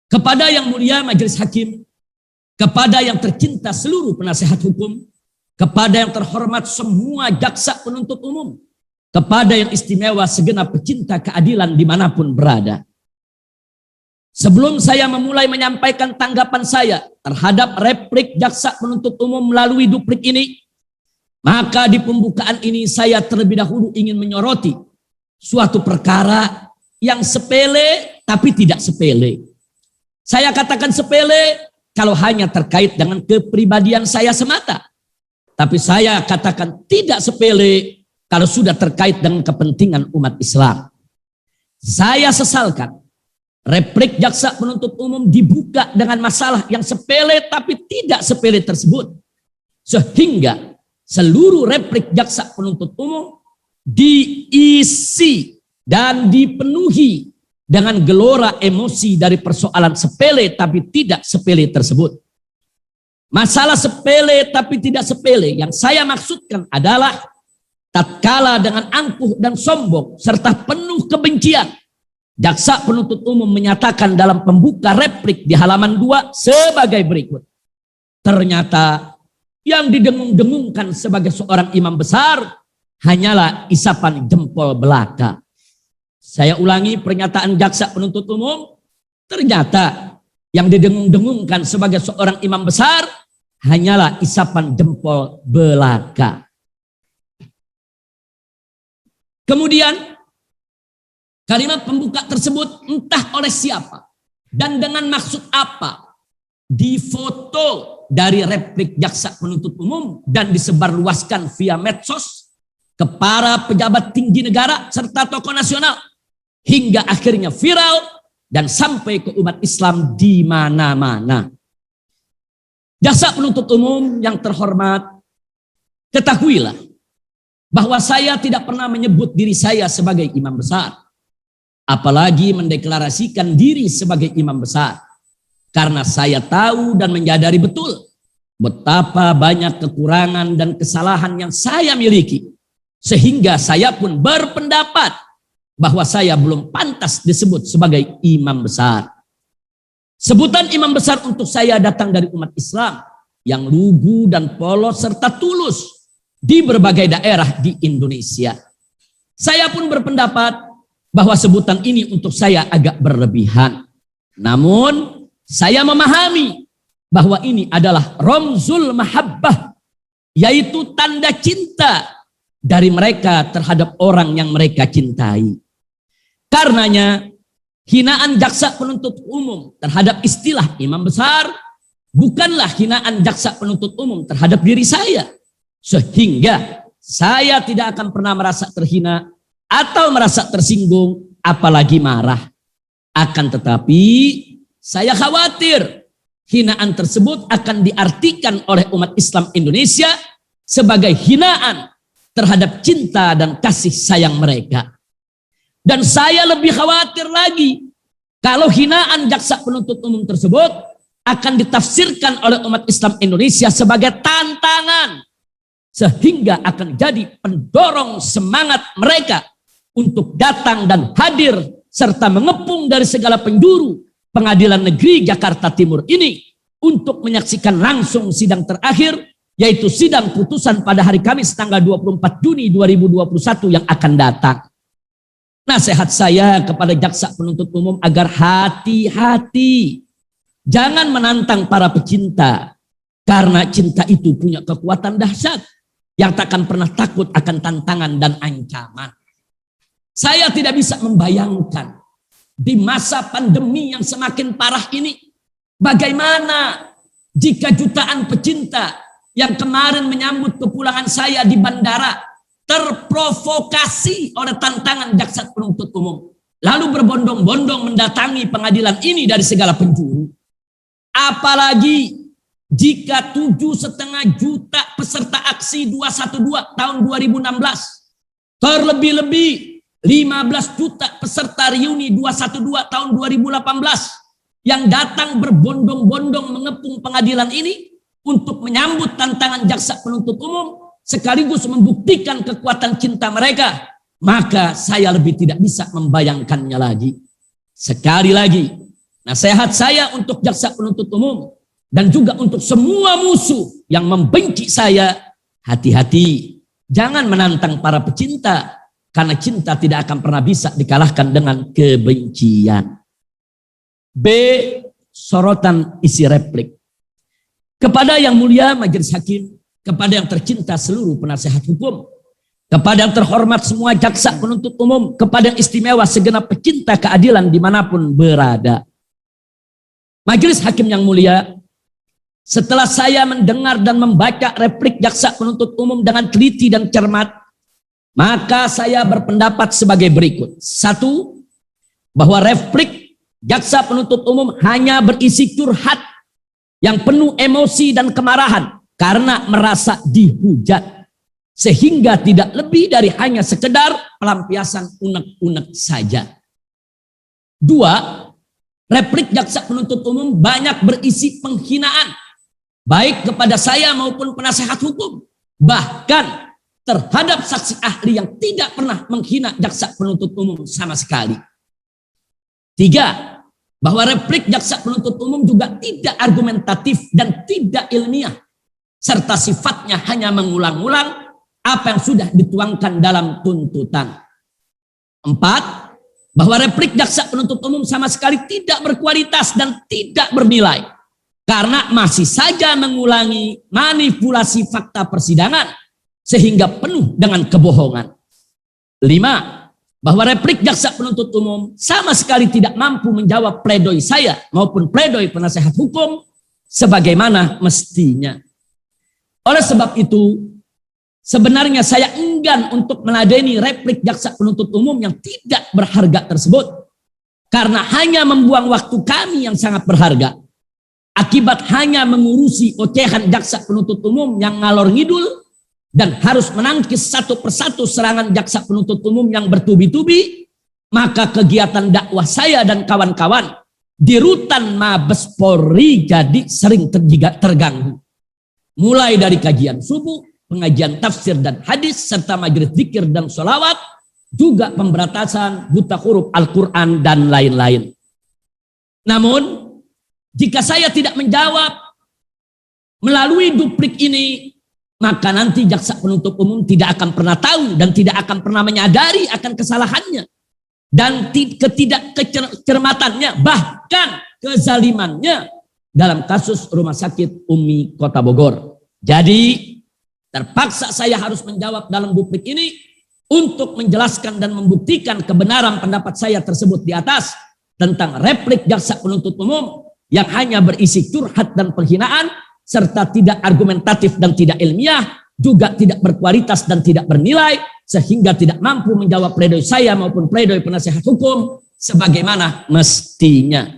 kepada yang mulia majelis hakim, kepada yang tercinta seluruh penasehat hukum, kepada yang terhormat semua jaksa penuntut umum, kepada yang istimewa segenap pecinta keadilan dimanapun berada. Sebelum saya memulai menyampaikan tanggapan saya terhadap replik jaksa penuntut umum melalui duplik ini, maka di pembukaan ini saya terlebih dahulu ingin menyoroti suatu perkara yang sepele tapi tidak sepele. Saya katakan sepele kalau hanya terkait dengan kepribadian saya semata. Tapi saya katakan tidak sepele kalau sudah terkait dengan kepentingan umat Islam. Saya sesalkan replik jaksa penuntut umum dibuka dengan masalah yang sepele tapi tidak sepele tersebut. Sehingga seluruh replik jaksa penuntut umum diisi dan dipenuhi dengan gelora emosi dari persoalan sepele tapi tidak sepele tersebut. Masalah sepele tapi tidak sepele yang saya maksudkan adalah tatkala dengan angkuh dan sombong serta penuh kebencian, jaksa penuntut umum menyatakan dalam pembuka replik di halaman 2 sebagai berikut. Ternyata yang didengung-dengungkan sebagai seorang imam besar hanyalah isapan jempol belaka. Saya ulangi pernyataan jaksa penuntut umum, ternyata yang didengung-dengungkan sebagai seorang imam besar hanyalah isapan jempol belaka. Kemudian kalimat pembuka tersebut entah oleh siapa dan dengan maksud apa difoto dari replik jaksa penuntut umum dan disebarluaskan via medsos ke para pejabat tinggi negara serta tokoh nasional hingga akhirnya viral dan sampai ke umat Islam di mana-mana. Jaksa penuntut umum yang terhormat, ketahuilah bahwa saya tidak pernah menyebut diri saya sebagai imam besar, apalagi mendeklarasikan diri sebagai imam besar, karena saya tahu dan menyadari betul betapa banyak kekurangan dan kesalahan yang saya miliki, sehingga saya pun berpendapat bahwa saya belum pantas disebut sebagai imam besar. Sebutan imam besar untuk saya datang dari umat Islam yang lugu dan polos serta tulus di berbagai daerah di Indonesia. Saya pun berpendapat bahwa sebutan ini untuk saya agak berlebihan. Namun saya memahami bahwa ini adalah ramzul mahabbah, yaitu tanda cinta dari mereka terhadap orang yang mereka cintai. Karenanya hinaan jaksa penuntut umum terhadap istilah imam besar bukanlah hinaan jaksa penuntut umum terhadap diri saya. Sehingga saya tidak akan pernah merasa terhina atau merasa tersinggung apalagi marah. Akan tetapi saya khawatir hinaan tersebut akan diartikan oleh umat Islam Indonesia sebagai hinaan terhadap cinta dan kasih sayang mereka. Dan saya lebih khawatir lagi kalau hinaan jaksa penuntut umum tersebut akan ditafsirkan oleh umat Islam Indonesia sebagai tantangan, sehingga akan jadi pendorong semangat mereka untuk datang dan hadir serta mengepung dari segala penjuru Pengadilan Negeri Jakarta Timur ini untuk menyaksikan langsung sidang terakhir, yaitu sidang putusan pada hari Kamis tanggal 24 Juni 2021 yang akan datang. Nasihat saya kepada jaksa penuntut umum agar hati-hati. Jangan menantang para pecinta. Karena cinta itu punya kekuatan dahsyat yang takkan pernah takut akan tantangan dan ancaman. Saya tidak bisa membayangkan di masa pandemi yang semakin parah ini, bagaimana jika jutaan pecinta yang kemarin menyambut kepulangan saya di bandara terprovokasi oleh tantangan jaksa penuntut umum, lalu berbondong-bondong mendatangi pengadilan ini dari segala penjuru. Apalagi jika 7,5 juta peserta aksi 212 tahun 2016, terlebih-lebih 15 juta peserta reuni 212 tahun 2018 yang datang berbondong-bondong mengepung pengadilan ini untuk menyambut tantangan jaksa penuntut umum sekaligus membuktikan kekuatan cinta mereka, maka saya lebih tidak bisa membayangkannya lagi. Sekali lagi, Nasihat saya untuk jaksa penuntut umum dan juga untuk semua musuh yang membenci saya, hati-hati. Jangan menantang para pecinta, karena cinta tidak akan pernah bisa dikalahkan dengan kebencian. B. Sorotan isi replik. Kepada yang mulia majelis hakim, kepada yang tercinta seluruh penasehat hukum, kepada yang terhormat semua jaksa penuntut umum, kepada yang istimewa segenap pecinta keadilan dimanapun berada. Majelis hakim yang mulia, setelah saya mendengar dan membaca replik jaksa penuntut umum dengan teliti dan cermat, maka saya berpendapat sebagai berikut. 1. Bahwa replik jaksa penuntut umum hanya berisi curhat yang penuh emosi dan kemarahan karena merasa dihujat, sehingga tidak lebih dari hanya sekedar pelampiasan unek-unek saja. 2. Replik jaksa penuntut umum banyak berisi penghinaan, baik kepada saya maupun penasehat hukum, bahkan terhadap saksi ahli yang tidak pernah menghina jaksa penuntut umum sama sekali. 3. Bahwa replik jaksa penuntut umum juga tidak argumentatif dan tidak ilmiah, serta sifatnya hanya mengulang-ulang apa yang sudah dituangkan dalam tuntutan. 4. Bahwa replik jaksa penuntut umum sama sekali tidak berkualitas dan tidak bernilai, karena masih saja mengulangi manipulasi fakta persidangan sehingga penuh dengan kebohongan. 5. Bahwa replik jaksa penuntut umum sama sekali tidak mampu menjawab pledoi saya maupun pledoi penasehat hukum sebagaimana mestinya. Oleh sebab itu, sebenarnya saya enggan untuk meladeni replik jaksa penuntut umum yang tidak berharga tersebut, karena hanya membuang waktu kami yang sangat berharga akibat hanya mengurusi ocehan jaksa penuntut umum yang ngalor ngidul dan harus menangkis satu persatu serangan jaksa penuntut umum yang bertubi-tubi. Maka kegiatan dakwah saya dan kawan-kawan di rutan Mabes Polri jadi sering terganggu, mulai dari kajian subuh, pengajian tafsir dan hadis, serta majelis zikir dan sholawat, juga pemberantasan buta huruf Al-Quran dan lain-lain. Namun, jika saya tidak menjawab melalui duplik ini, maka nanti jaksa penuntut umum tidak akan pernah tahu dan tidak akan pernah menyadari akan kesalahannya dan ketidakcermatannya, bahkan kezalimannya dalam kasus Rumah Sakit Umi Kota Bogor. Jadi, terpaksa saya harus menjawab dalam duplik ini untuk menjelaskan dan membuktikan kebenaran pendapat saya tersebut di atas tentang replik jaksa penuntut umum yang hanya berisi curhat dan penghinaan, serta tidak argumentatif dan tidak ilmiah, juga tidak berkualitas dan tidak bernilai, sehingga tidak mampu menjawab pledoi saya maupun pledoi penasehat hukum sebagaimana mestinya.